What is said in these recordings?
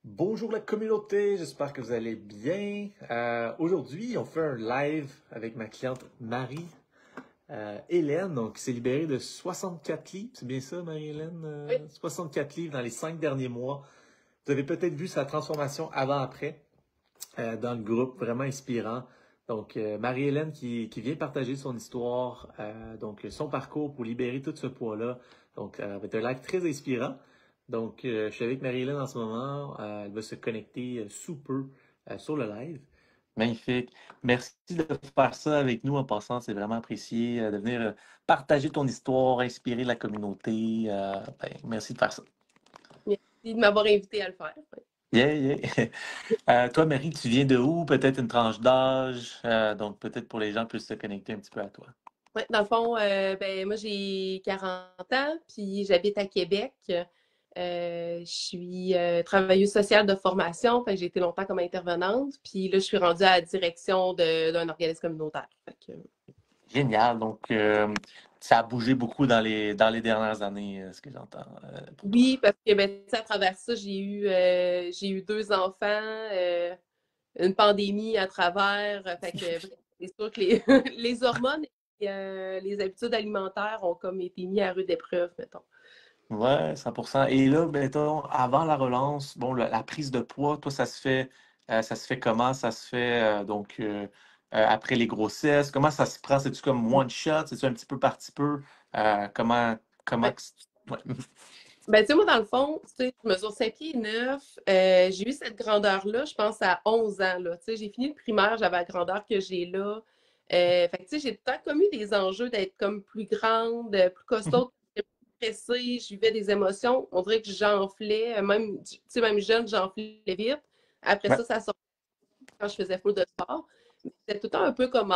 Bonjour la communauté, j'espère que vous allez bien. Aujourd'hui, on fait un live avec ma cliente Marie-Hélène, donc qui s'est libérée de 64 livres. C'est bien ça, Marie-Hélène? Oui. 64 livres dans les 5 derniers mois. Vous avez peut-être vu sa transformation avant-après dans le groupe, vraiment inspirant. Donc, Marie-Hélène qui vient partager son histoire, donc son parcours pour libérer tout ce poids-là. Donc, va être un live très inspirant. Donc, je suis avec Marie-Hélène en ce moment. Elle va se connecter sous peu sur le live. Magnifique. Merci de faire ça avec nous en passant. C'est vraiment apprécié de venir partager ton histoire, inspirer la communauté. Merci de faire ça. Merci de m'avoir invité à le faire. Ouais. Yeah, yeah. Toi, Marie, tu viens de où? Peut-être une tranche d'âge. Donc, peut-être pour les gens puissent se connecter un petit peu à toi. Ouais, dans le fond, moi j'ai 40 ans, puis j'habite à Québec. Je suis travailleuse sociale de formation, fait que j'ai été longtemps comme intervenante, puis là je suis rendue à la direction d'un organisme communautaire. Génial. Donc, ça a bougé beaucoup dans les dernières années, ce que j'entends pour toi. Oui, parce que ben, tu sais, à travers ça, j'ai eu deux enfants, une pandémie à travers. Fait que bref, c'est sûr que les, les hormones et les habitudes alimentaires ont comme été mis à rude épreuve, mettons. Ouais, 100%. Et là, mettons, avant la relance, bon, la prise de poids, toi, ça se fait comment? Ça se fait après les grossesses. Comment ça se prend? C'est-tu comme one shot? C'est-tu un petit peu? Comment Ouais. que ouais. Ben, tu sais, moi, dans le fond, tu sais, je mesure 5 pieds 9. J'ai eu cette grandeur-là, je pense, à 11 ans, là. Tu sais, j'ai fini le primaire, j'avais la grandeur que j'ai là. Fait que, tu sais, j'ai tout le temps comme eu des enjeux d'être comme plus grande, plus costaud, plus stressée, je vivais des émotions. On dirait que j'enflais, même, tu sais, même jeune, j'enflais vite. Après Ouais. ça sortait quand je faisais full de sport. C'était tout le temps un peu comme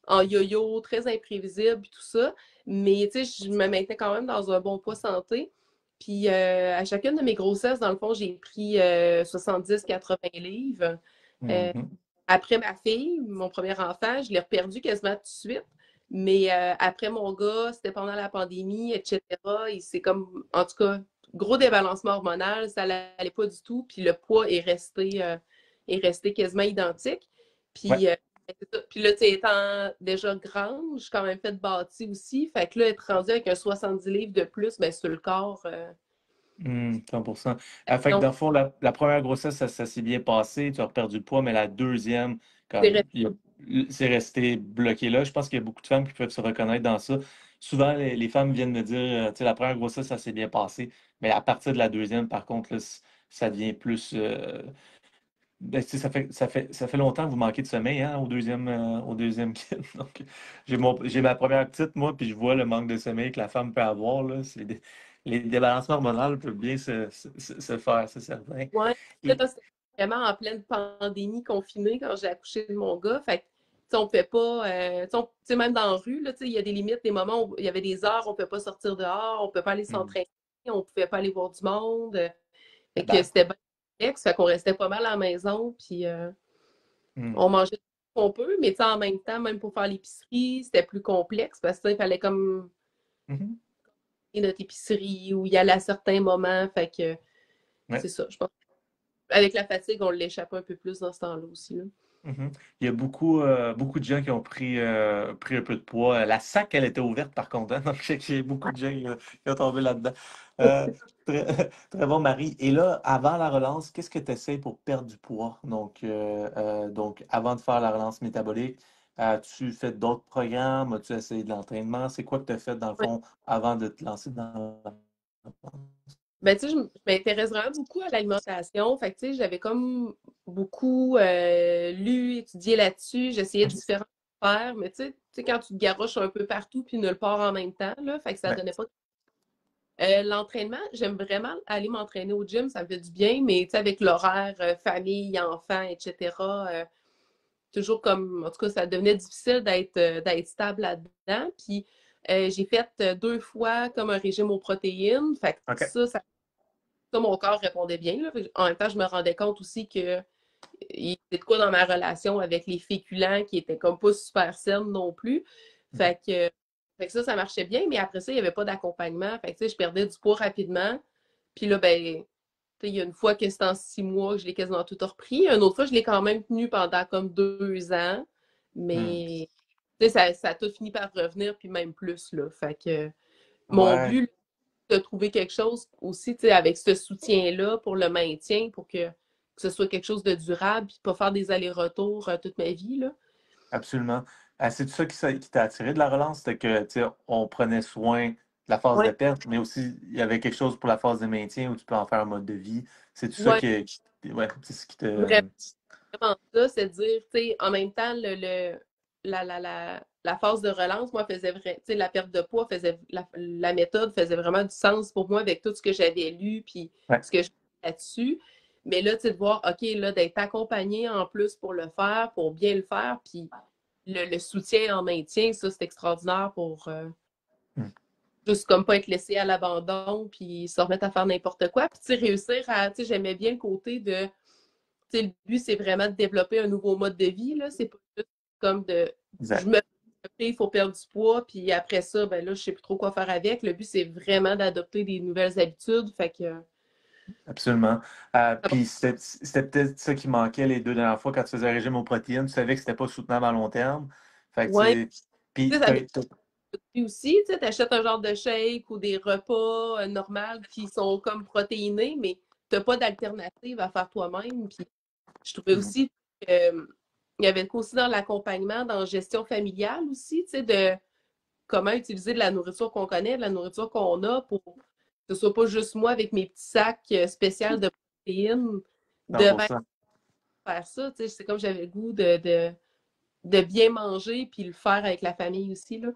en yo-yo, très imprévisible, tout ça. Mais tu sais, je me maintenais quand même dans un bon poids santé. Puis à chacune de mes grossesses, dans le fond, j'ai pris 70-80 livres. Euh, Mhm. Après ma fille, mon premier enfant, je l'ai reperdu quasiment tout de suite. Mais après mon gars, c'était pendant la pandémie, etc. Et c'est comme, en tout cas, gros débalancement hormonal, ça n'allait pas du tout. Puis le poids est resté quasiment identique. Ouais. Puis c'est ça. Puis là, tu sais, étant déjà grande, je suis quand même fait bâti aussi. Fait que là, être rendu avec un 70 livres de plus, ben, sur le corps. 100%. Fait que Donc, dans le fond, la première grossesse, ça s'est bien passé, tu as perdu le poids, mais la deuxième, c'est comme resté. c'est resté bloqué là. Je pense qu'il y a beaucoup de femmes qui peuvent se reconnaître dans ça. Souvent, les femmes viennent me dire, tu sais, la première grossesse, ça s'est bien passé, mais à partir de la deuxième, par contre, là, ça devient plus. Tu sais, ça fait longtemps que vous manquez de sommeil, hein, au deuxième kid. Donc, j'ai ma première petite, moi, puis je vois le manque de sommeil que la femme peut avoir, là. Les débalancements hormonaux peuvent bien se faire, c'est certain. Ouais. Et, Là, c'était vraiment en pleine pandémie confinée quand j'ai accouché de mon gars. Fait que, tu sais, on fait pas. Tu sais, même dans la rue, là, tu sais, il y a des limites, des moments où il y avait des heures, on ne peut pas sortir dehors, on ne peut pas aller hmm, s'entraîner, on ne pouvait pas aller voir du monde. Fait que ben, c'était bien complexe. Fait qu'on restait pas mal à la maison, puis hmm, on mangeait tout ce qu'on peut, mais tu sais, en même temps, même pour faire l'épicerie, c'était plus complexe parce que, tu sais, il fallait comme mhm, notre épicerie ou y aller à certains moments. Fait que ouais. c'est ça, je pense. Avec la fatigue, on l'échappe un peu plus dans ce temps-là aussi. Là. Mhm. Il y a beaucoup de gens qui ont pris un peu de poids. La sac, elle était ouverte par contre, hein. Donc, je sais qu'il y a beaucoup de gens qui ont tombé là-dedans. Euh, très bon, Marie. Et là, avant la relance, qu'est-ce que tu essaies pour perdre du poids? Donc, avant de faire la relance métabolique, as-tu fait d'autres programmes? As-tu essayé de l'entraînement? C'est quoi que tu as fait dans le Ouais. fond avant de te lancer dans la Ben, tu sais, je m'intéresse vraiment beaucoup à l'alimentation. Fait que, tu sais, j'avais comme beaucoup lu, étudié là-dessus. J'essayais différents affaires, mais tu sais, quand tu te garoches un peu partout puis nulle part en même temps, là, fait que ça Ouais. donnait pas. L'entraînement, j'aime vraiment aller m'entraîner au gym, ça me fait du bien, mais tu sais, avec l'horaire, famille, enfants, etc., toujours comme, en tout cas, ça devenait difficile d'être stable là-dedans. Puis j'ai fait deux fois comme un régime aux protéines. Fait que OK. ça, mon corps répondait bien. Là. En même temps, je me rendais compte aussi que il y avait de quoi dans ma relation avec les féculents qui étaient comme pas super saines non plus. Mhm. Fait que ça marchait bien, mais après ça, il n'y avait pas d'accompagnement. Fait que, tu sais, je perdais du poids rapidement. Puis là, ben, Il y a une fois que c'est en 6 mois que je l'ai quasiment tout repris. Une autre fois, je l'ai quand même tenu pendant comme 2 ans. Hmm. Mais ça a tout fini par revenir, puis même plus. Là. Fait que mon Ouais, but, c'est de trouver quelque chose aussi avec ce soutien-là pour le maintien, pour que ce soit quelque chose de durable, puis pas faire des allers-retours toute ma vie. Là. absolument. C'est tout ça qui t'a attiré de la relance, c'était que, tu sais, on prenait soin de la phase de Ouais, perte, mais aussi il y avait quelque chose pour la phase de maintien où tu peux en faire un mode de vie. C'est tout ça ouais, ouais, c'est ce qui te. vraiment ça, c'est de dire, en même temps, la phase de relance, moi, faisait vrai, la perte de poids faisait, la méthode faisait vraiment du sens pour moi avec tout ce que j'avais lu, puis Ouais, ce que je faisais là-dessus. Mais là, tu sais, de voir, OK, là, d'être accompagné en plus pour le faire, pour bien le faire, puis le soutien en maintien, ça, c'est extraordinaire pour hmm, juste comme pas être laissé à l'abandon, puis se remettre à faire n'importe quoi. Puis, tu sais, réussir à, j'aimais bien le côté de le but, c'est vraiment de développer un nouveau mode de vie. Là. C'est pas juste comme de je exact. me fais, il faut perdre du poids, puis après ça, ben là, je sais plus trop quoi faire avec. Le but, c'est vraiment d'adopter des nouvelles habitudes. Fait que Absolument. ah bon, Puis c'était peut-être ça qui manquait les deux dernières fois quand tu faisais un régime aux protéines. Tu savais que c'était pas soutenable à long terme. Fait que ouais, puis ça vient aussi, tu achètes un genre de shake ou des repas normaux qui sont comme protéinés, mais tu n'as pas d'alternative à faire toi-même. Puis je trouvais Mhm. aussi il y avait aussi dans l'accompagnement, dans la gestion familiale aussi, de comment utiliser de la nourriture qu'on connaît, de la nourriture qu'on a pour que ce soit pas juste moi avec mes petits sacs spéciaux de protéines devant 100%. faire ça. C'est comme j'avais le goût de bien manger puis le faire avec la famille aussi. Là.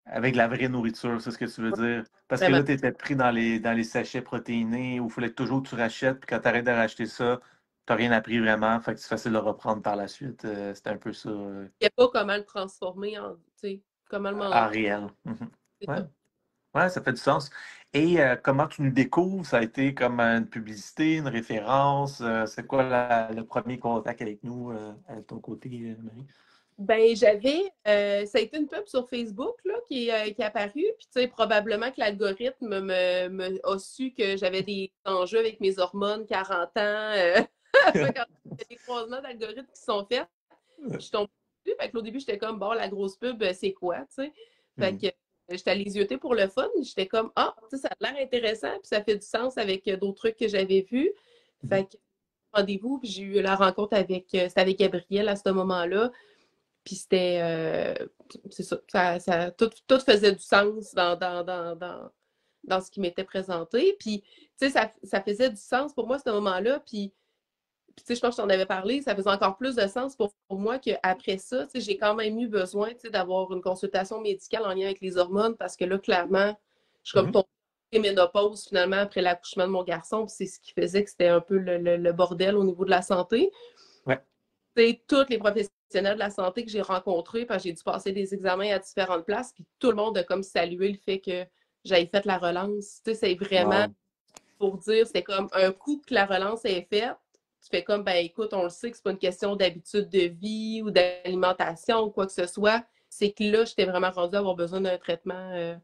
Avec la vraie nourriture, c'est ce que tu veux dire. Parce que Vraiment. là, tu étais pris dans les sachets protéinés où il fallait toujours que tu rachètes. Puis quand tu arrêtes de racheter ça, tu n'as rien appris vraiment. Fait que c'est facile de le reprendre par la suite. C'était un peu ça Je ne sais pas comment le transformer en, comment le manger. en réel. Mhm. C'est Ouais. ça. Ouais, ça fait du sens. Et comment tu nous découvres? Ça a été comme une publicité, une référence? C'est quoi le premier contact avec nous, à ton côté, Marie? Ben, ça a été une pub sur Facebook là, qui est apparue. Puis, probablement que l'algorithme a su que j'avais des enjeux avec mes hormones, 40 ans. Fait quand il y a des croisements d'algorithmes qui sont faits, je tombe dessus. Fait que, au début, j'étais comme, bon, la grosse pub, c'est quoi, tu sais? Fait Mhm. que j'étais allée zioter pour le fun. J'étais comme, ah, tu sais, ça a l'air intéressant. Puis, ça fait du sens avec d'autres trucs que j'avais vus. Mhm. Fait que, rendez-vous, puis j'ai eu la rencontre c'était avec Gabriel à ce moment-là. Puis c'est ça, tout faisait du sens dans ce qui m'était présenté. Puis, ça faisait du sens pour moi, à ce moment-là. Puis, je pense que je t'en avais parlé, ça faisait encore plus de sens pour moi qu'après ça, j'ai quand même eu besoin, d'avoir une consultation médicale en lien avec les hormones parce que là, clairement, je suis comme Mhm. tombée en ménopause finalement après l'accouchement de mon garçon. Puis c'est ce qui faisait que c'était un peu le bordel au niveau de la santé. Ouais. Tous les professionnels de la santé que j'ai rencontrés, parce que j'ai dû passer des examens à différentes places, puis tout le monde a comme salué le fait que j'avais fait la relance. C'est vraiment Wow. pour dire, c'est comme un coup que la relance est faite, tu fais comme, ben écoute, on le sait que c'est pas une question d'habitude de vie ou d'alimentation ou quoi que ce soit. C'est que là, j'étais vraiment rendue à avoir besoin d'un Ouais. traitement.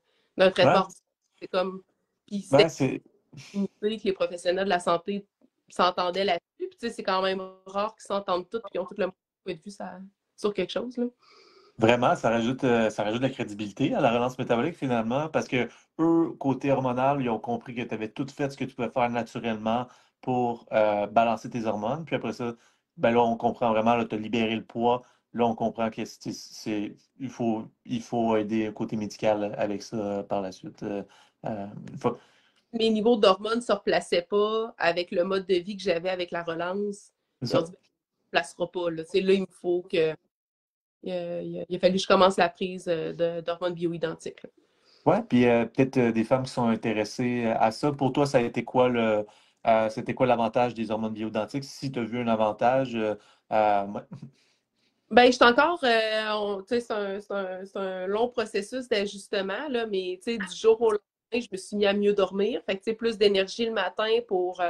C'est comme, puis Ben, c'était c'est une idée que les professionnels de la santé s'entendaient là-dessus. Puis, c'est quand même rare qu'ils s'entendent tous et qu'ils ont tout le point de vue sur quelque chose. Là. vraiment, ça rajoute de la crédibilité à la relance métabolique finalement, parce que eux, côté hormonal, ils ont compris que tu avais tout fait ce que tu pouvais faire naturellement pour balancer tes hormones. Puis après ça, ben là, on comprend vraiment, là, tu as libéré le poids. Là, on comprend que il faut aider le côté médical avec ça par la suite. Il faut- Mes niveaux d'hormones ne se replaçaient pas avec le mode de vie que j'avais avec la relance. c'est Ils ont ça. dit, ben, ne placera pas. Là, là il me faut que. Il a fallu que je commence la prise d'hormones bioidentiques. Là. Ouais, puis peut-être des femmes qui sont intéressées à ça. Pour toi, c'était quoi l'avantage des hormones bioidentiques? Si tu as vu un avantage, ouais. Ben, je suis encore, c'est un long processus d'ajustement, là, mais du jour au lendemain, je me suis mis à mieux dormir. Fait que, plus d'énergie le matin pour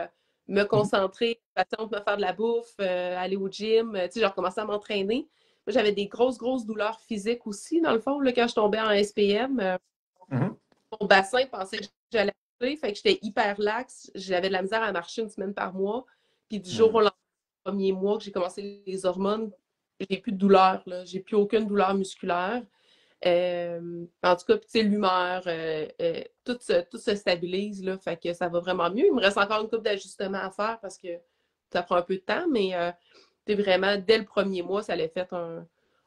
me Mhm, concentrer, patiente, me faire de la bouffe, aller au gym. Je recommençais à m'entraîner. Moi, j'avais des grosses, grosses douleurs physiques aussi, dans le fond, là, quand je tombais en SPM. mhm. Mon bassin pensait que j'allais fait que j'étais hyper laxe. J'avais de la misère à marcher une semaine par mois. Puis du jour Hmm. au lendemain, le premier mois que j'ai commencé les hormones, j'ai plus de douleur, là. J'ai plus aucune douleur musculaire. En tout cas, tu sais, l'humeur, tout se stabilise, là, fait que ça va vraiment mieux. Il me reste encore une couple d'ajustements à faire parce que ça prend un peu de temps, mais vraiment, dès le premier mois, ça a fait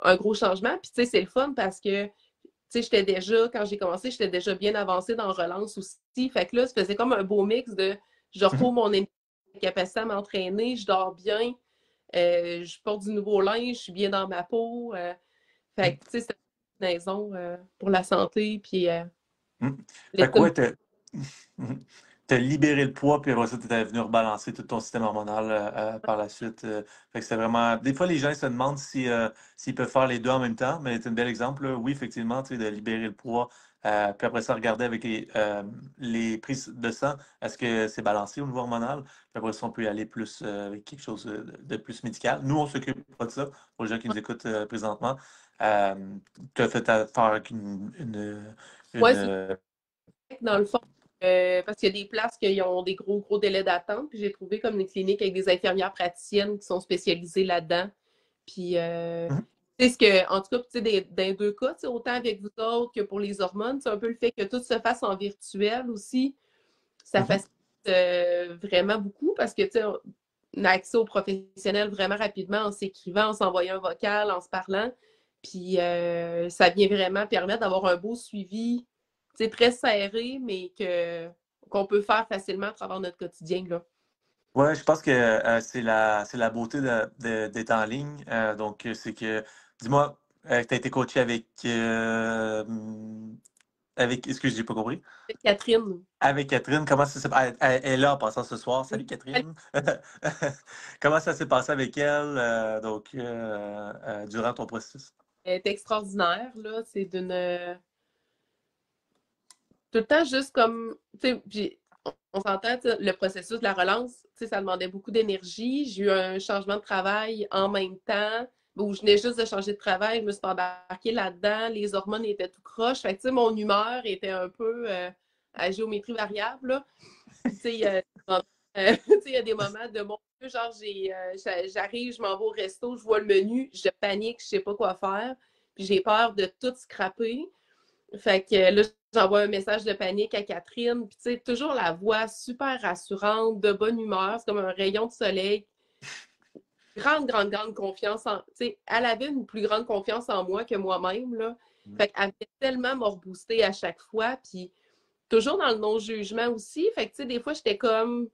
un gros changement. Puis, tu sais, c'est le fun parce que, tu sais, quand j'ai commencé, j'étais déjà bien avancée dans Relance aussi. Fait que là, ça faisait comme un beau mix de je retrouve mon capacité à m'entraîner, je dors bien, je porte du nouveau linge, je suis bien dans ma peau. Fait que, tu sais, c'est une raison pour la santé, puis Hmm. Fait que l'estime. ouais, t'as libéré le poids, puis après ça, t'es venu rebalancer tout ton système hormonal par la suite. Fait que c'est vraiment. Des fois, les gens se demandent si, s'ils peuvent faire les deux en même temps, mais c'est un bel exemple, là. Oui, effectivement, tu sais, de libérer le poids, puis après ça, regarder avec les prises de sang, est-ce que c'est balancé au niveau hormonal? Puis après ça, on peut y aller plus avec quelque chose de plus médical. Nous, on s'occupe pas de ça, pour les gens qui nous écoutent présentement. Euh, tu as fait affaire avec Ouais, c'est une, vrai que dans le fond, parce qu'il y a des places qui ont des gros, gros délais d'attente, puis j'ai trouvé comme des cliniques avec des infirmières praticiennes qui sont spécialisées là-dedans. Puis, Mhm, tu sais, en tout cas, tu sais, dans les deux cas, tu sais, autant avec vous autres que pour les hormones, c'est un peu le fait que tout se fasse en virtuel aussi. Ça mhm. facilite vraiment beaucoup parce que, tu sais, on a accès aux professionnels vraiment rapidement en s'écrivant, en s'envoyant un vocal, en se parlant. Puis ça vient vraiment permettre d'avoir un beau suivi, tu sais, très serré, mais qu'on peut faire facilement à travers notre quotidien, là. Ouais, je pense que c'est la beauté d'être en ligne. Donc, c'est que, dis-moi, tu as été coaché avec, excuse, j'ai pas compris. Catherine, Avec Catherine, comment ça s'est passé? Elle est là en passant ce soir. Salut elle Catherine. Comment ça s'est passé avec elle, durant ton processus? est extraordinaire, là. C'est tout le temps juste comme, tu sais, on s'entend, tu sais, le processus de la relance, tu sais, ça demandait beaucoup d'énergie. J'ai eu un changement de travail en même temps, où je venais juste de changer de travail, je me suis embarquée là-dedans, les hormones étaient tout croche. Fait que, tu sais, mon humeur était un peu à géométrie variable, là. Puis, tu sais, tu sais, il y a des moments de mon Dieu, genre, j'arrive, je m'en vais au resto, je vois le menu, je panique, je sais pas quoi faire, puis j'ai peur de tout scraper. Fait que là, j'envoie un message de panique à Catherine. Puis, tu sais, toujours la voix super rassurante, de bonne humeur. C'est comme un rayon de soleil. Grande, grande, grande confiance en. Tu sais, elle avait une plus grande confiance en moi que moi-même, là. Fait qu'elle venait tellement me rebooster à chaque fois. Puis, toujours dans le non-jugement aussi. Fait que, tu sais, des fois, j'étais comme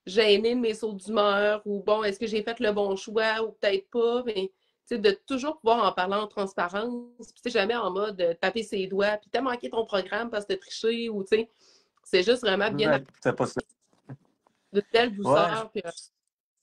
gênée de mes sauts d'humeur ou bon, est-ce que j'ai fait le bon choix ou peut-être pas. Mais de toujours pouvoir en parler en transparence, puis jamais en mode taper ses doigts, puis t'as manqué ton programme parce que t'as triché, ou tu sais, c'est juste vraiment bien Ouais, c'est pas ça. de telle Ouais, douceur. Puis,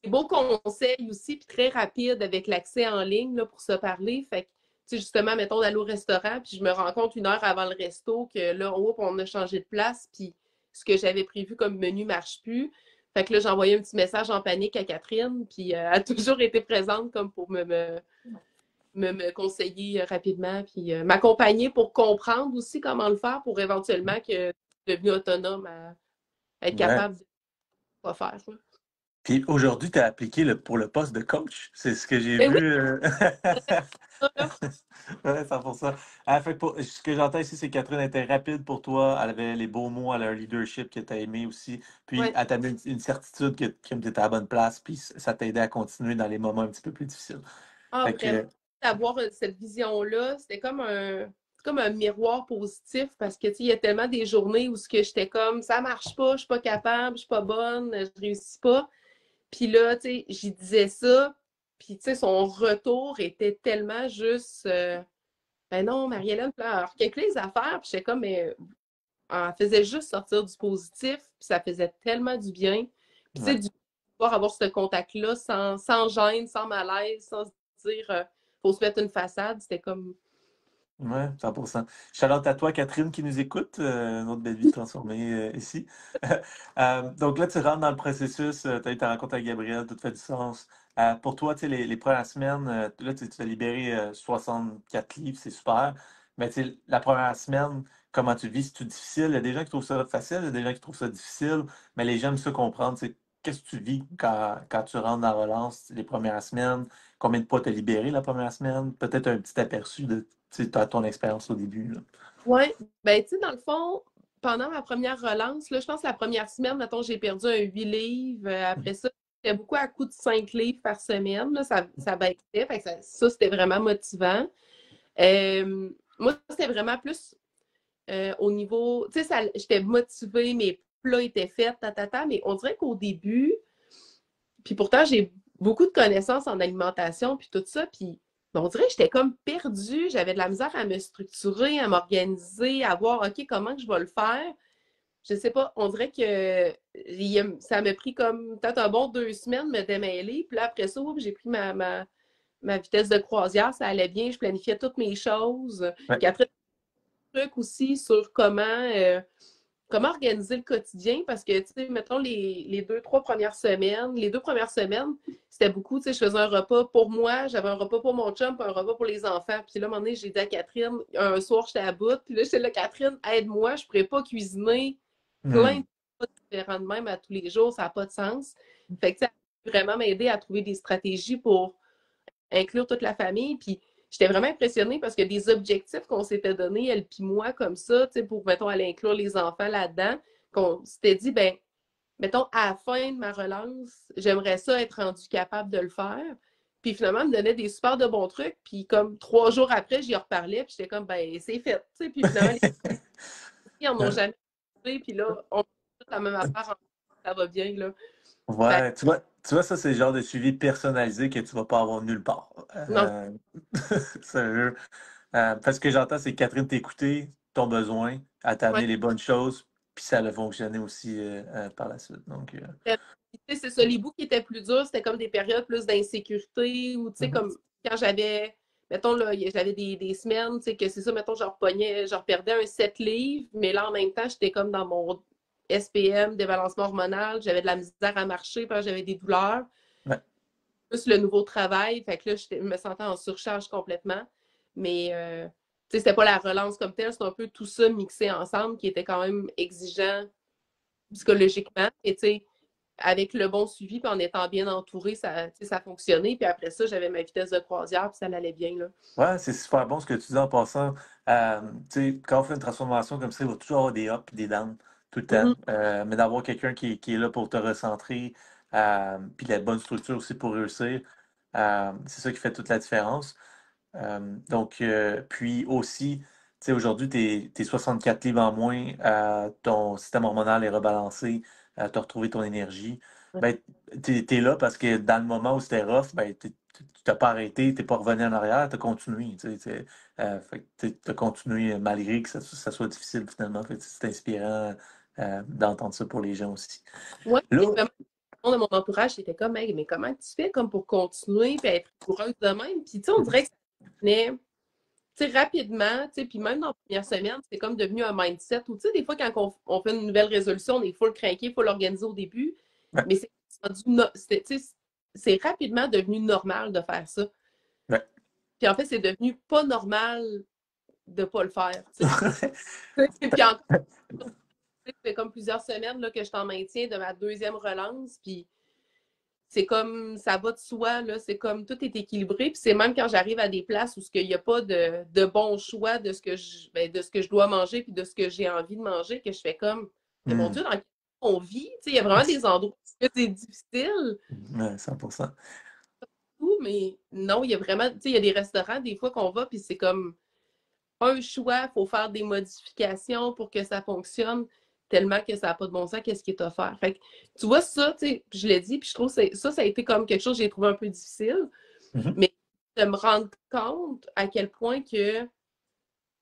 des beaux conseils aussi, puis très rapide avec l'accès en ligne là, pour se parler. Fait que, tu sais, justement, mettons d'aller au restaurant, puis je me rends compte une heure avant le resto que là, on a changé de place, puis ce que j'avais prévu comme menu marche plus. Fait que là, j'ai envoyé un petit message en panique à Catherine, puis elle a toujours été présente comme pour me conseiller rapidement, puis m'accompagner pour comprendre aussi comment le faire pour éventuellement que devenir autonome à être ouais. capable de quoi faire. Ça. Puis aujourd'hui, tu as appliqué pour le poste de coach. C'est ce que j'ai Mais oui, vu. ça, là, Ouais, 100%. Fait que ce que j'entends ici, c'est que Catherine était rapide pour toi. Elle avait les beaux mots, elle a un leadership que tu as aimé aussi. Puis ouais. elle t'a mis une certitude que tu étais à la bonne place. Puis ça t'aidait à continuer dans les moments un petit peu plus difficiles. Ah, Fait vraiment, que, d'avoir cette vision-là, c'était comme un miroir positif parce que, tu sais, il y a tellement des journées où ce que j'étais comme, ça marche pas, je suis pas capable, je suis pas bonne, je réussis pas. Puis là, tu sais, j'y disais ça, puis tu sais, son retour était tellement juste, ben non, Marie-Hélène, alors, quelques les affaires, puis j'étais comme, mais elle faisait juste sortir du positif, puis ça faisait tellement du bien. Puis tu sais, ouais. pouvoir avoir ce contact-là sans gêne, sans malaise, sans se dire, faut se mettre une façade, c'était comme, Ouais, 100%. Shout-out à toi, Catherine, qui nous écoute. Une autre belle vie transformée ici. Donc là, tu rentres dans le processus. Tu as eu ta rencontre avec Gabriel, tout fait du sens. Pour toi, tu sais, les premières semaines, là, tu as libéré 64 livres, c'est super. Mais tu sais, la première semaine, comment tu le vis? C'est-tu difficile? Il y a des gens qui trouvent ça facile, il y a des gens qui trouvent ça difficile, mais les gens aiment ça comprendre. Qu'est-ce que tu vis quand tu rentres dans la relance les premières semaines? Combien de poids t'as libéré la première semaine? Peut-être un petit aperçu de ton expérience au début. Là. Ouais, ben tu sais, dans le fond, pendant ma première relance, là, je pense que la première semaine, mettons, j'ai perdu un 8 livres. Après ça, j'étais beaucoup à coup de 5 livres par semaine. Là, ça baissait. Fait que ça c'était vraiment motivant. Moi, c'était vraiment plus au niveau. Tu sais, j'étais motivée, mes plats étaient faits, mais on dirait qu'au début, puis pourtant, j'ai beaucoup de connaissances en alimentation, puis tout ça, puis on dirait que j'étais comme perdue. J'avais de la misère à me structurer, à m'organiser, à voir, OK, comment que je vais le faire. Je sais pas, on dirait que ça m'a pris comme peut-être un bon 2 semaines de me démêler. Puis là, après ça, j'ai pris ma vitesse de croisière, ça allait bien, je planifiais toutes mes choses. Ouais. Puis après, truc aussi sur comment organiser le quotidien parce que, tu sais, mettons les 2, 3 premières semaines, les 2 premières semaines, c'était beaucoup, tu sais, je faisais un repas pour moi, j'avais un repas pour mon chum, puis un repas pour les enfants. Puis là, à un moment donné, j'ai dit à Catherine, un soir, j'étais à bout, puis là, j'étais là, Catherine, aide-moi, je ne pourrais pas cuisiner plein de repas différents de même à tous les jours, ça n'a pas de sens. Fait que, ça a vraiment m'aider à trouver des stratégies pour inclure toute la famille, puis j'étais vraiment impressionnée parce que des objectifs qu'on s'était donnés, elle puis moi, comme ça, tu sais, pour, mettons, aller inclure les enfants là-dedans, qu'on s'était dit, ben, mettons, à la fin de ma relance, j'aimerais ça être rendu capable de le faire. Puis finalement, elle me donnait des super de bons trucs. Puis comme 3 jours après, j'y reparlais. Puis j'étais comme, ben, c'est fait. Tu sais, puis finalement, les filles en ont jamais fait. Puis là, on fait toute la même affaire. Ça va bien, là. Fait Ouais, tu vois, ça, c'est le genre de suivi personnalisé que tu vas pas avoir nulle part. non, Sérieux. Parce que j'entends, c'est Catherine t'écouter, ton besoin, à ouais. t'amener les bonnes choses, puis ça a fonctionné aussi par la suite. Donc, C'est ça, les bouts qui étaient plus durs, c'était comme des périodes plus d'insécurité ou, tu sais, mhm. comme quand j'avais, mettons, là, j'avais des semaines, tu sais, que c'est ça, mettons, je reperdais un 7 livres, mais là, en même temps, j'étais comme dans mon SPM, débalancement hormonal, j'avais de la misère à marcher parce que j'avais des douleurs, Ouais. plus le nouveau travail, fait que là, je me sentais en surcharge complètement, mais, tu sais, c'était pas la relance comme telle, c'était un peu tout ça mixé ensemble qui était quand même exigeant psychologiquement, et tu sais, avec le bon suivi, puis en étant bien entouré, ça fonctionnait. Puis après ça, j'avais ma vitesse de croisière, puis ça allait bien, là. Ouais, c'est super bon ce que tu dis en passant. Tu sais, quand on fait une transformation comme ça, il va toujours avoir des ups et des downs tout le temps. Mhm. Mais d'avoir quelqu'un qui est là pour te recentrer, puis la bonne structure aussi pour réussir, c'est ça qui fait toute la différence. Puis aussi, tu sais, aujourd'hui, t'es 64 livres en moins, ton système hormonal est rebalancé, tu as retrouvé ton énergie. Ben, t'es là parce que dans le moment où c'était rough, ben, tu t'as pas arrêté, t'es pas revenu en arrière, t'as continué. Fait que t'as continué malgré que ça soit difficile finalement. Fait que c'est inspirant d'entendre ça pour les gens aussi. Moi, Là, c'est vraiment le monde de mon entourage, était comme, hey, mais comment tu fais comme pour continuer puis être rigoureuse de même? Puis, tu sais, on dirait que ça venait, tu sais, rapidement, tu sais, puis même dans la première semaine, c'est comme devenu un mindset où, tu sais, des fois, quand on fait une nouvelle résolution, on est full craqué, full organisé au début, ouais, mais tu sais, c'est rapidement devenu normal de faire ça. ouais. Puis en fait, c'est devenu pas normal de pas le faire, tu sais. Puis encore, ça fait comme plusieurs semaines là, que je t'en maintiens de ma deuxième relance, puis c'est comme, ça va de soi, là, c'est comme tout est équilibré, puis c'est même quand j'arrive à des places où il n'y a pas de bon choix de de ce que je dois manger, puis de ce que j'ai envie de manger, que je fais comme, mais mon Hmm. Dieu, dans quel monde on vit, tu sais, il y a vraiment des endroits où c'est difficile, Ouais, 100%. mais non, il y a vraiment, tu sais, il y a des restaurants, des fois qu'on va, puis c'est comme, un choix, il faut faire des modifications pour que ça fonctionne tellement que ça n'a pas de bon sens, qu'est-ce qui est offert. Fait que, tu vois, ça, tu sais, je l'ai dit, puis je trouve que ça a été comme quelque chose que j'ai trouvé un peu difficile, Mhm. mais de me rendre compte à quel point que,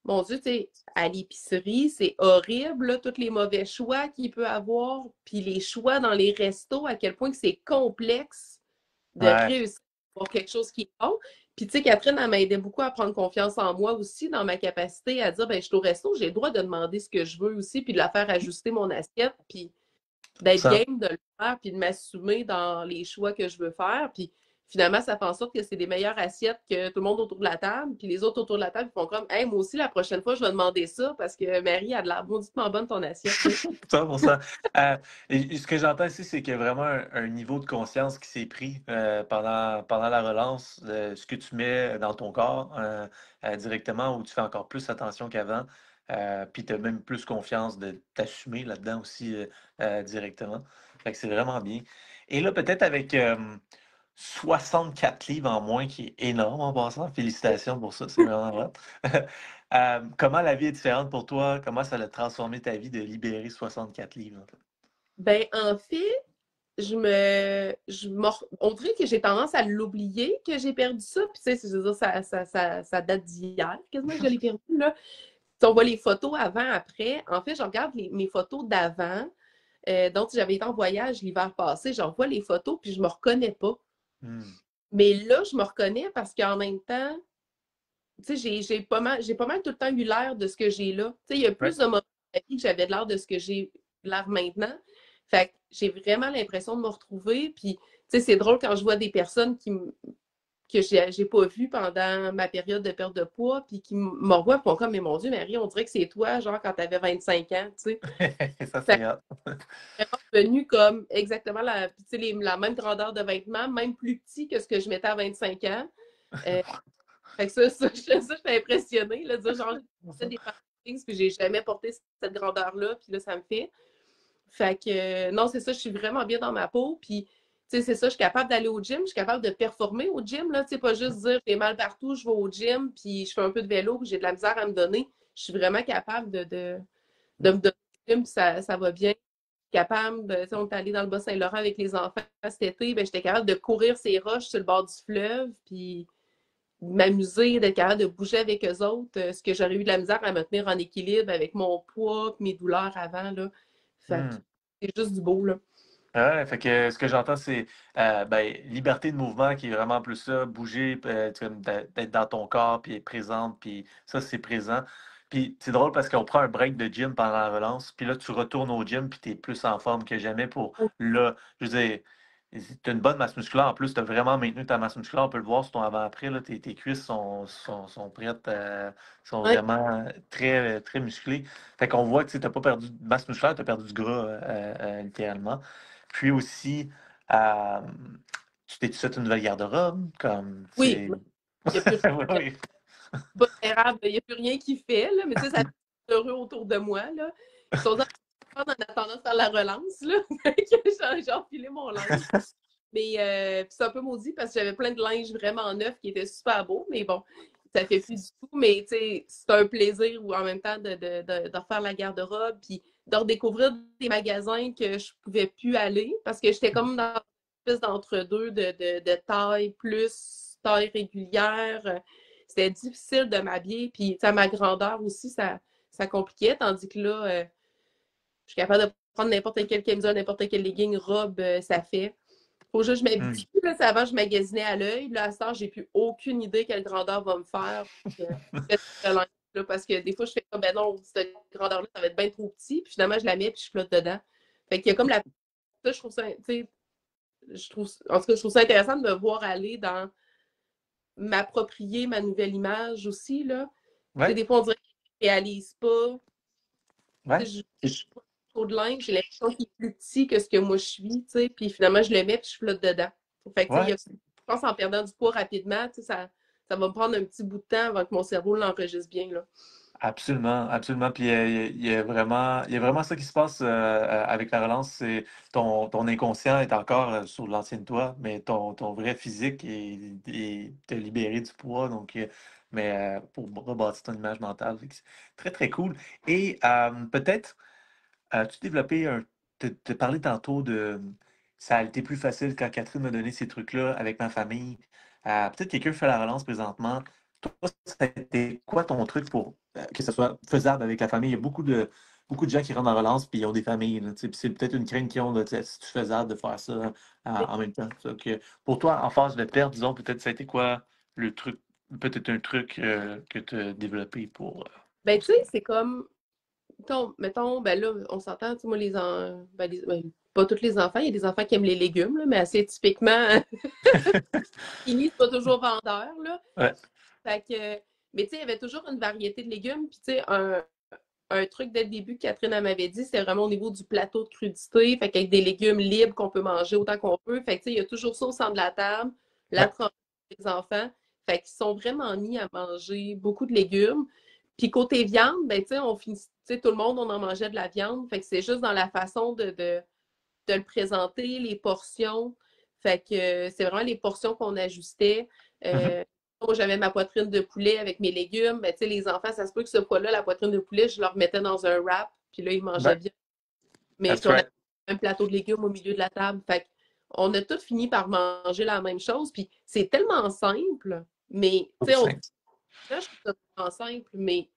mon Dieu, tu sais, à l'épicerie, c'est horrible, là, tous les mauvais choix qu'il peut avoir, puis les choix dans les restos, à quel point que c'est complexe de Ouais. réussir à avoir quelque chose qui est bon. Puis, tu sais, Catherine, elle m'aidait beaucoup à prendre confiance en moi aussi, dans ma capacité à dire, ben, je suis au resto, j'ai le droit de demander ce que je veux aussi, puis de la faire ajuster mon assiette, puis d'être Ça, game de le faire, puis de m'assumer dans les choix que je veux faire. Puis, finalement, ça fait en sorte que c'est des meilleures assiettes que tout le monde autour de la table. Puis les autres autour de la table, ils font comme, hey, moi aussi, la prochaine fois, je vais demander ça parce que Marie a de l'air mauditement bonne ton assiette, tu sais. 100%. Euh, et ce que j'entends ici, c'est qu'il y a vraiment un niveau de conscience qui s'est pris pendant la relance, ce que tu mets dans ton corps directement, où tu fais encore plus attention qu'avant, puis tu as même plus confiance de t'assumer là-dedans aussi directement. Fait que c'est vraiment bien. Et là, peut-être avec 64 livres en moins, qui est énorme en passant, félicitations pour ça, c'est vraiment vrai. Comment la vie est différente pour toi? Comment ça a transformé ta vie de libérer 64 livres, en fait? Ben, en fait, on dirait que j'ai tendance à l'oublier que j'ai perdu ça. Puis, tu sais, je veux dire, ça date d'hier, quasiment que je l'ai perdu, là. Si on voit les photos avant, après, en fait, je regarde mes photos d'avant, dont j'avais été en voyage l'hiver passé, j'en vois les photos, puis je me reconnais pas. Hmm. Mais là, je me reconnais parce qu'en même temps, tu sais, j'ai pas mal tout le temps eu l'air de ce que j'ai là. Tu sais, il y a Ouais. plus de moments de ma vie que j'avais l'air de ce que j'ai l'air maintenant. Fait que j'ai vraiment l'impression de me retrouver. Puis, tu sais, c'est drôle quand je vois des personnes que j'ai pas vues pendant ma période de perte de poids, puis qui me revoient, et font comme, mais mon Dieu, Marie, on dirait que c'est toi, genre, quand t'avais 25 ans, tu sais. Ça, Fait que c'est hot. je suis vraiment devenue comme exactement tu sais, la même grandeur de vêtements, même plus petit que ce que je mettais à 25 ans. Euh, Fait que j'étais impressionnée, là, de dire genre, j'ai des panties, puis j'ai jamais porté cette grandeur-là, puis là, ça me fait. Fait que, non, c'est ça, je suis vraiment bien dans ma peau, puis, tu sais, c'est ça, je suis capable d'aller au gym, je suis capable de performer au gym, là, tu sais, pas juste dire j'ai mal partout, je vais au gym, puis je fais un peu de vélo, puis j'ai de la misère à me donner. Je suis vraiment capable de me donner au gym, puis ça va bien. Je suis capable, tu sais, on est allé dans le Bas-Saint-Laurent avec les enfants cet été, ben, j'étais capable de courir ces roches sur le bord du fleuve, puis m'amuser, d'être capable de bouger avec eux autres, ce que j'aurais eu de la misère à me tenir en équilibre avec mon poids, mes douleurs avant, là. Fait que Hmm. c'est juste du beau, là. Ouais, fait que ce que j'entends, c'est ben, liberté de mouvement qui est vraiment plus ça, bouger, d'être dans ton corps, puis être présente, puis ça, c'est présent. Puis c'est drôle parce qu'on prend un break de gym pendant la relance, puis là, tu retournes au gym, puis tu es plus en forme que jamais pour, là, je veux dire, tu as une bonne masse musculaire. En plus, tu as vraiment maintenu ta masse musculaire. On peut le voir sur ton avant-après, là, tes cuisses sont prêtes, sont Ouais, vraiment très, très musclées. Fait qu'on voit que tu n'as pas perdu de masse musculaire, tu as perdu du gras, littéralement. Puis aussi, euh, tu t'es fait une nouvelle garde-robe, comme oui, c'est. il n'y a plus rien, Oui. pas érable, il n'y a plus rien qui fait, là, mais tu sais, ça fait heureux autour de moi, là. Ils sont en attendant de faire la relance, là. Fait que j'ai enfilé mon linge. Mais c'est un peu maudit parce que j'avais plein de linge vraiment neuf qui était super beau, mais bon, ça fait plus du tout. Mais tu sais, c'est un plaisir ou en même temps de refaire la garde-robe puis de redécouvrir des magasins que je pouvais plus aller parce que j'étais comme dans une espèce d'entre-deux de taille plus taille régulière. C'était difficile de m'habiller. Puis à ma grandeur aussi, ça compliquait. Tandis que là, je suis capable de prendre n'importe quelle camisole, n'importe quelle legging, robe, ça fait. Faut juste que je Hmm. m'habitue. Là, avant, je magasinais à l'œil. Là, à ce temps, j'ai plus aucune idée quelle grandeur va me faire. Puis, là, parce que des fois, je fais comme, ben non, cette grandeur-là, ça va être bien trop petit. Puis finalement, je la mets puis je flotte dedans. Fait qu'il y a comme ça, je trouve ça, tu sais, en tout cas, je trouve ça intéressant de me voir aller dans m'approprier ma nouvelle image aussi, là. Tu sais, Ouais, des fois, on dirait que je réalise pas. Tu ouais. sais, je trop de linge, j'ai l'impression qu'il est plus petit que ce que moi je suis, tu sais, puis finalement je le mets puis je flotte dedans. Fait que, tu sais, Ouais, je pense en perdant du poids rapidement, tu sais, ça va me prendre un petit bout de temps avant que mon cerveau l'enregistre bien, là. absolument, absolument. Puis il y a vraiment ça qui se passe avec la relance. C'est ton inconscient est encore sur l'ancienne toi, mais ton vrai physique est te libéré du poids. Donc, mais pour rebâtir ton image mentale. Fait que c'est très, très cool. Et peut-être. As-tu développé un. Te parler tantôt de. Ça a été plus facile quand Catherine m'a donné ces trucs-là avec ma famille. Peut-être quelqu'un fait la relance présentement. Toi, ça a été quoi ton truc pour que ça soit faisable avec la famille? Il y a beaucoup de gens qui rentrent en relance puis ils ont des familles. Là, tu sais, puis c'est peut-être une crainte qu'ils ont de c'est faisable de faire ça en même temps. Donc, pour toi, en phase de perte, disons, peut-être ça a été quoi le truc, peut-être un truc que tu as développé pour. Ben, tu sais, c'est comme. Mettons, ben là, on s'entend, tu sais, moi, pas tous les enfants, il y a des enfants qui aiment les légumes, là, mais assez typiquement, Fini, c'est pas toujours vendeur, là. Ouais. Fait que, mais tu sais, il y avait toujours une variété de légumes. Puis tu sais, un truc dès le début que Catherine elle m'avait dit, c'était vraiment au niveau du plateau de crudité. Fait qu'avec des légumes libres qu'on peut manger autant qu'on peut. Fait que tu sais, il y a toujours ça au centre de la table, la Ouais. tranche des enfants. Fait qu'ils sont vraiment mis à manger beaucoup de légumes. Puis côté viande, ben tu sais, tu sais, tout le monde, on en mangeait de la viande. Fait que c'est juste dans la façon de le présenter, les portions. Fait que c'est vraiment les portions qu'on ajustait. Mhm. Moi, j'avais ma poitrine de poulet avec mes légumes. Ben, les enfants, ça se peut que ce fois-là, la poitrine de poulet, je leur mettais dans un wrap, puis là, ils mangeaient Ouais. bien. Mais That's puis on avait right. un plateau de légumes au milieu de la table. Fait on a tous fini par manger la même chose. Puis c'est tellement simple, mais tu sais, là, je trouve ça tellement simple, mais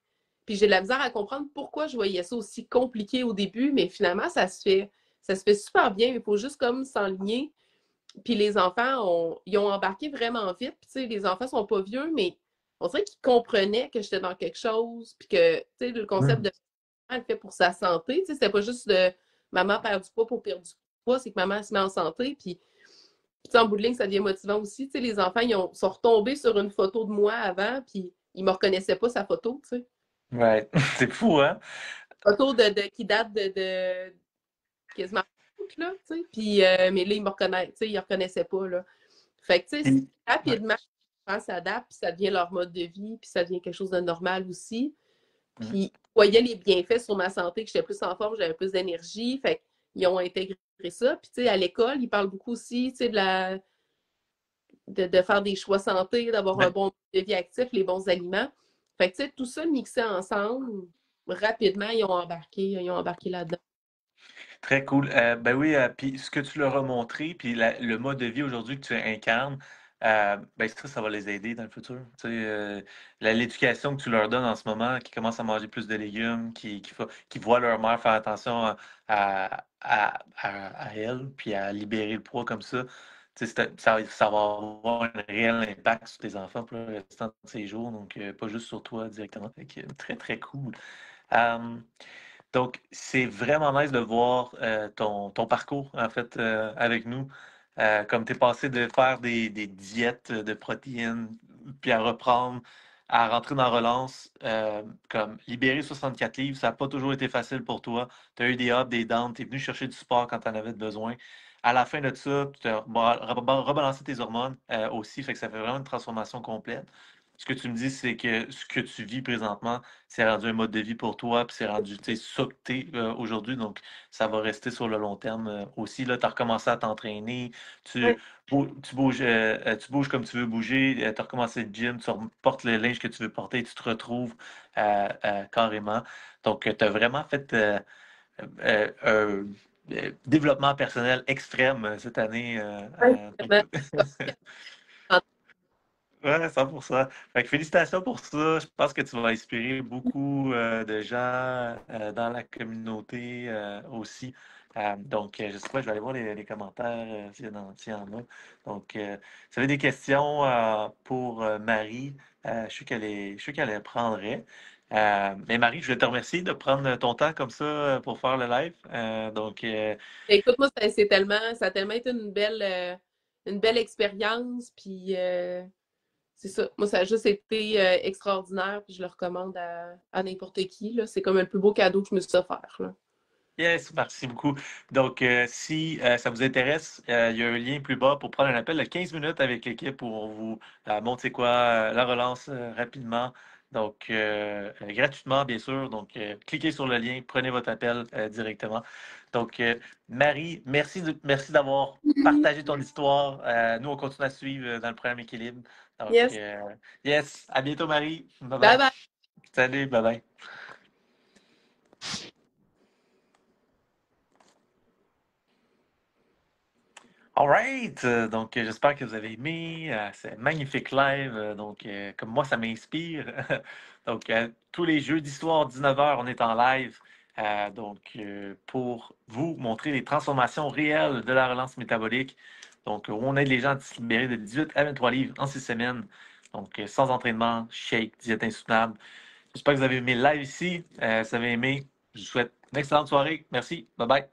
puis j'ai de la misère à comprendre pourquoi je voyais ça aussi compliqué au début, mais finalement, ça se fait super bien. Il faut juste comme s'enligner. Puis les enfants, ils ont embarqué vraiment vite. Puis, tu sais, les enfants sont pas vieux, mais on dirait qu'ils comprenaient que j'étais dans quelque chose. Puis que, tu sais, le concept Mhm. de maman, elle fait pour sa santé. Tu sais, c'était pas juste de maman perd du poids pour perdre du poids, c'est que maman se met en santé. Puis en bout de ligne, ça devient motivant aussi. Tu sais, les enfants, sont retombés sur une photo de moi avant, puis ils me reconnaissaient pas sa photo, tu sais. Ouais. C'est fou, hein? Photo qui date de quasiment août, là, tu sais. Puis, mais là, ils me reconnaissent, tu sais, ils reconnaissaient pas, là. Fait que, tu sais, Puis- ouais. rapidement, les enfants s'adaptent, puis ça devient leur mode de vie, puis ça devient quelque chose de normal aussi. Mhm. Puis, ils voyaient les bienfaits sur ma santé, que j'étais plus en forme, j'avais plus d'énergie. Fait qu'ils ont intégré ça. Puis, tu sais, à l'école, ils parlent beaucoup aussi, tu sais, de faire des choix santé, d'avoir un Ouais. bon mode de vie actif, les bons aliments. Fait que, tu sais, tout ça mixé ensemble, rapidement, ils ont embarqué là-dedans. Très cool. Ben oui, puis ce que tu leur as montré, puis le mode de vie aujourd'hui que tu incarnes, ben ça va les aider dans le futur. Tu sais, l'éducation que tu leur donnes en ce moment, qui commencent à manger plus de légumes, qui voient leur mère faire attention à elle, puis à libérer le poids comme ça, tu sais, ça va avoir un réel impact sur tes enfants pour le restant de ces jours, donc pas juste sur toi directement. Fait que, très, très cool. Euh, donc, c'est vraiment nice de voir ton parcours, en fait, avec nous. Comme tu es passé de faire des diètes de protéines, puis à reprendre, à rentrer dans la relance, comme libérer 64 livres, ça n'a pas toujours été facile pour toi. Tu as eu des ups, des downs, tu es venu chercher du sport quand tu en avais besoin. À la fin de ça, tu as rebalancé tes hormones aussi, fait que ça fait vraiment une transformation complète. Ce que tu me dis, c'est que ce que tu vis présentement, c'est rendu un mode de vie pour toi, puis c'est rendu, tu sais, ça que t'es aujourd'hui, donc ça va rester sur le long terme aussi. Là, tu as recommencé à t'entraîner, tu, Ouais. tu bouges comme tu veux bouger, tu as recommencé le gym, tu portes le linge que tu veux porter, tu te retrouves carrément. Donc, tu as vraiment fait un développement personnel extrême cette année. Ouais, vraiment. Ouais, 100%. Fait que félicitations pour ça. Je pense que tu vas inspirer beaucoup de gens dans la communauté aussi. Donc, je sais pas, je vais aller voir les commentaires s'il y en a. Donc, si vous avez des questions pour Marie, je sais qu'elle les prendrait. Mais Marie, je vais te remercier de prendre ton temps comme ça pour faire le live. Écoute, moi, ça a tellement été une belle expérience. Puis c'est ça. Moi, ça a juste été extraordinaire. Puis je le recommande à n'importe qui, là. C'est comme le plus beau cadeau que je me suis offert, là. Yes, merci beaucoup. Donc, si ça vous intéresse, il y a un lien plus bas pour prendre un appel de 15 minutes avec l'équipe pour on vous montre c'est quoi la relance rapidement. Donc, gratuitement, bien sûr. Donc, cliquez sur le lien, prenez votre appel directement. Donc, Marie, merci d'avoir partagé ton histoire. Nous, on continue à suivre dans le programme Équilibre. Donc, Yes. yes, à bientôt, Marie. Bye Bye bye. bye. Salut, bye bye. Alright, donc j'espère que vous avez aimé ce magnifique live. Comme moi, ça m'inspire. Donc, tous les jeudis soirs, 19h, on est en live. Pour vous montrer les transformations réelles de la relance métabolique. Donc, où on aide les gens à se libérer de 18 à 23 livres en 6 semaines. Donc, sans entraînement, shake, diète insoutenable. J'espère que vous avez aimé le live ici. Si vous avez aimé, Je vous souhaite une excellente soirée. Merci. Bye bye.